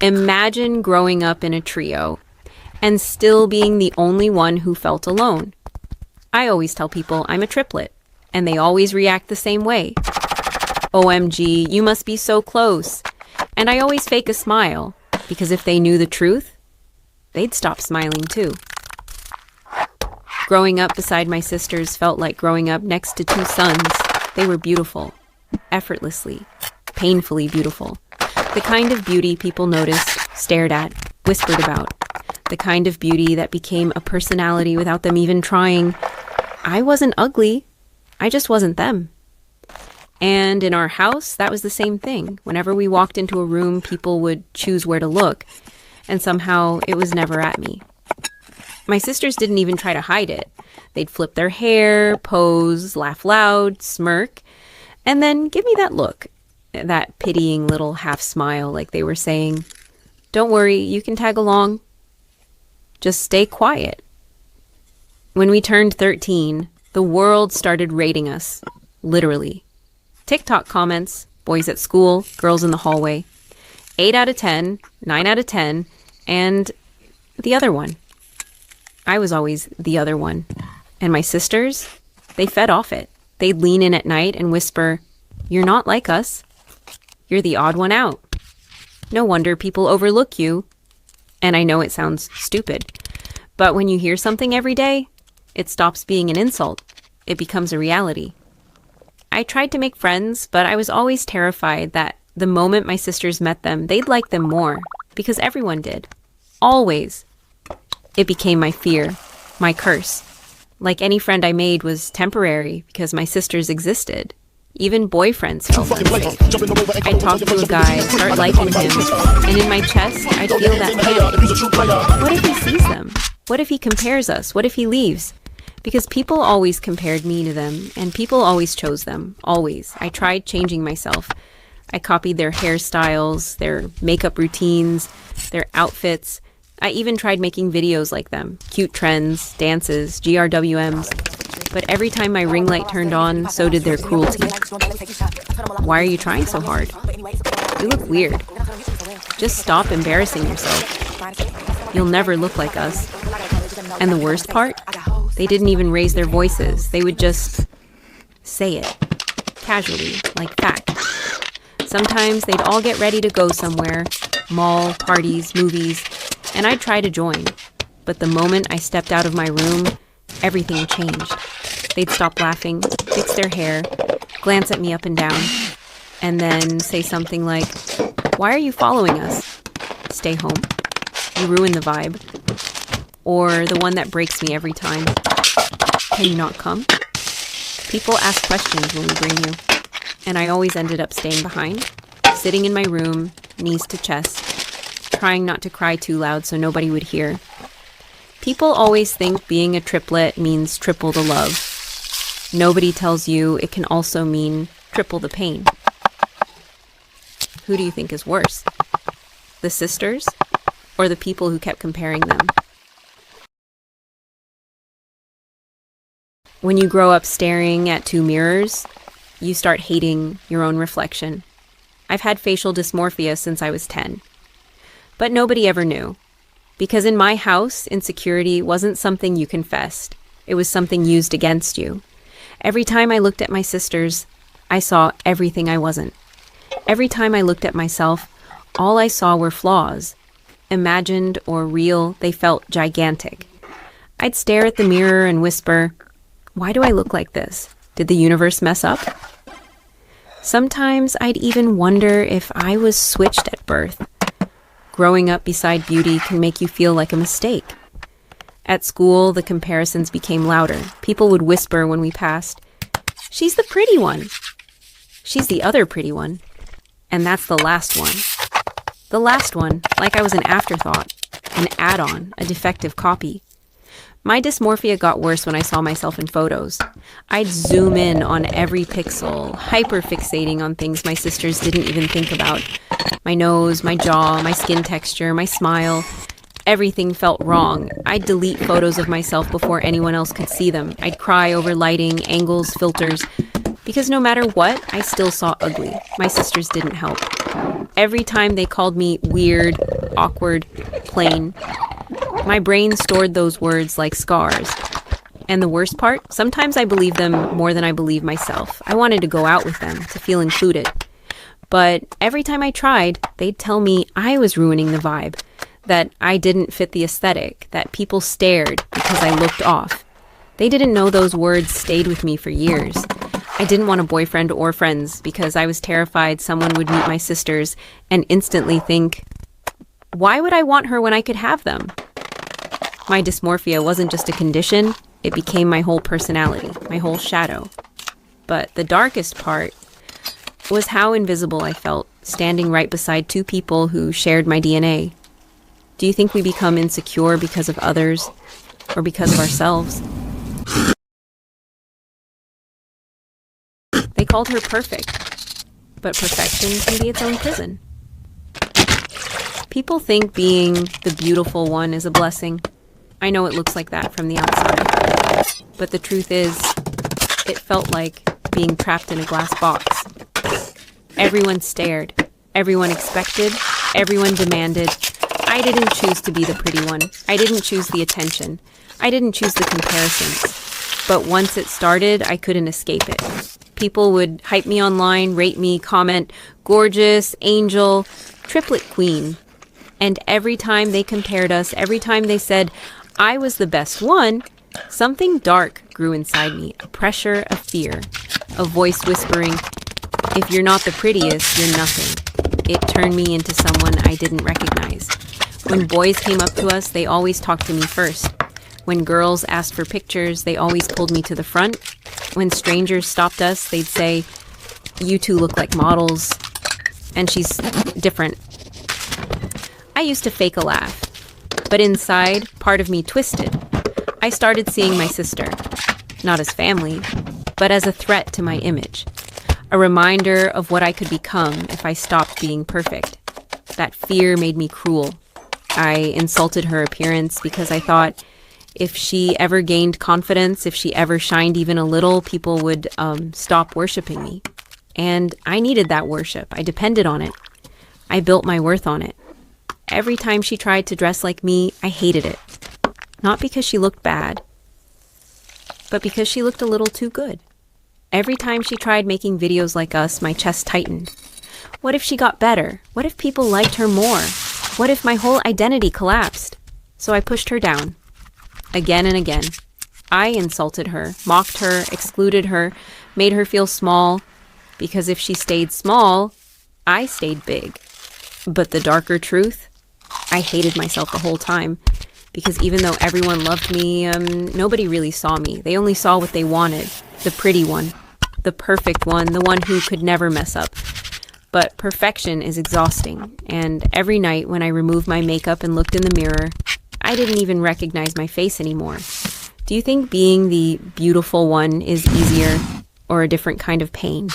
Imagine growing up in a trio and still being the only one who felt alone. I always tell people I'm a triplet, and they always react the same way. OMG, you must be so close. And I always fake a smile, because if they knew the truth, they'd stop smiling too. Growing up beside my sisters felt like growing up next to two suns. They were beautiful, effortlessly, painfully beautiful. The kind of beauty people noticed, stared at, whispered about. The kind of beauty that became a personality without them even trying. I wasn't ugly. I just wasn't them. And in our house, that was the same thing. Whenever we walked into a room, people would choose where to look. And somehow it was never at me. My sisters didn't even try to hide it. They'd flip their hair, pose, laugh loud, smirk, and then give me that look, that pitying little half smile, like they were saying, "Don't worry, you can tag along. Just stay quiet." When we turned 13, the world started rating us, literally. TikTok comments, boys at school, girls in the hallway. 8 out of 10, 9 out of 10, and the other one. I was always the other one. And my sisters, they fed off it. They'd lean in at night and whisper, "You're not like us. You're the odd one out. No wonder people overlook you." And I know it sounds stupid, but when you hear something every day, it stops being an insult. It becomes a reality. I tried to make friends, but I was always terrified that the moment my sisters met them, they'd like them more, because everyone did. Always. It became my fear, my curse. Like any friend I made was temporary because my sisters existed. Even boyfriends felt unsafe. I'd talk to a guy, start liking him, and in my chest, I'd feel that panic. What if he sees them? What if he compares us? What if he leaves? Because people always compared me to them, and people always chose them. Always. I tried changing myself. I copied their hairstyles, their makeup routines, their outfits. I even tried making videos like them. Cute trends, dances, GRWMs. But every time my ring light turned on, so did their cruelty. Why are you trying so hard? You look weird. Just stop embarrassing yourself. You'll never look like us. And the worst part? They didn't even raise their voices. They would just say it. Casually, like fact. Sometimes they'd all get ready to go somewhere. Mall, parties, movies. And I'd try to join. But the moment I stepped out of my room, everything changed. They'd stop laughing, fix their hair, glance at me up and down, and then say something like, "Why are you following us? Stay home. You ruin the vibe." Or the one that breaks me every time. "Can you not come?" People ask questions when we bring you. And I always ended up staying behind, sitting in my room, knees to chest, trying not to cry too loud so nobody would hear. People always think being a triplet means triple the love. Nobody tells you it can also mean triple the pain. Who do you think is worse? The sisters or the people who kept comparing them? When you grow up staring at two mirrors, you start hating your own reflection. I've had facial dysmorphia since I was 10. But nobody ever knew. Because in my house, insecurity wasn't something you confessed. It was something used against you. Every time I looked at my sisters, I saw everything I wasn't. Every time I looked at myself, all I saw were flaws. Imagined or real, they felt gigantic. I'd stare at the mirror and whisper, "Why do I look like this? Did the universe mess up?" Sometimes I'd even wonder if I was switched at birth. Growing up beside beauty can make you feel like a mistake. At school, the comparisons became louder. People would whisper when we passed, "She's the pretty one. She's the other pretty one. And that's the last one." The last one, like I was an afterthought, an add-on, a defective copy. My dysmorphia got worse when I saw myself in photos. I'd zoom in on every pixel, hyper-fixating on things my sisters didn't even think about. My nose, my jaw, my skin texture, my smile. Everything felt wrong. I'd delete photos of myself before anyone else could see them. I'd cry over lighting, angles, filters. Because no matter what, I still saw ugly. My sisters didn't help. Every time they called me weird, awkward, plain. My brain stored those words like scars. And the worst part, sometimes I believed them more than I believed myself. I wanted to go out with them, to feel included. But every time I tried, they'd tell me I was ruining the vibe, that I didn't fit the aesthetic, that people stared because I looked off. They didn't know those words stayed with me for years. I didn't want a boyfriend or friends because I was terrified someone would meet my sisters and instantly think, why would I want her when I could have them? My dysmorphia wasn't just a condition, it became my whole personality, my whole shadow. But the darkest part was how invisible I felt, standing right beside two people who shared my DNA. Do you think we become insecure because of others or because of ourselves? They called her perfect, but perfection can be its own prison. People think being the beautiful one is a blessing. I know it looks like that from the outside, but the truth is, it felt like being trapped in a glass box. Everyone stared, everyone expected, everyone demanded. I didn't choose to be the pretty one. I didn't choose the attention. I didn't choose the comparisons. But once it started, I couldn't escape it. People would hype me online, rate me, comment, gorgeous, angel, triplet queen. And every time they compared us, every time they said I was the best one, something dark grew inside me, a pressure of fear, a voice whispering, if you're not the prettiest, you're nothing. It turned me into someone I didn't recognize. When boys came up to us, they always talked to me first. When girls asked for pictures, they always pulled me to the front. When strangers stopped us, they'd say, you two look like models, and she's different. I used to fake a laugh, but inside, part of me twisted. I started seeing my sister, not as family, but as a threat to my image. A reminder of what I could become if I stopped being perfect. That fear made me cruel. I insulted her appearance because I thought if she ever gained confidence, if she ever shined even a little, people would stop worshiping me. And I needed that worship. I depended on it. I built my worth on it. Every time she tried to dress like me, I hated it. Not because she looked bad, but because she looked a little too good. Every time she tried making videos like us, my chest tightened. What if she got better? What if people liked her more? What if my whole identity collapsed? So I pushed her down. Again and again. I insulted her, mocked her, excluded her, made her feel small, because if she stayed small, I stayed big. But the darker truth, I hated myself the whole time, because even though everyone loved me, nobody really saw me. They only saw what they wanted, the pretty one, the perfect one, the one who could never mess up. But perfection is exhausting, and every night when I removed my makeup and looked in the mirror, I didn't even recognize my face anymore. Do you think being the beautiful one is easier or a different kind of pain?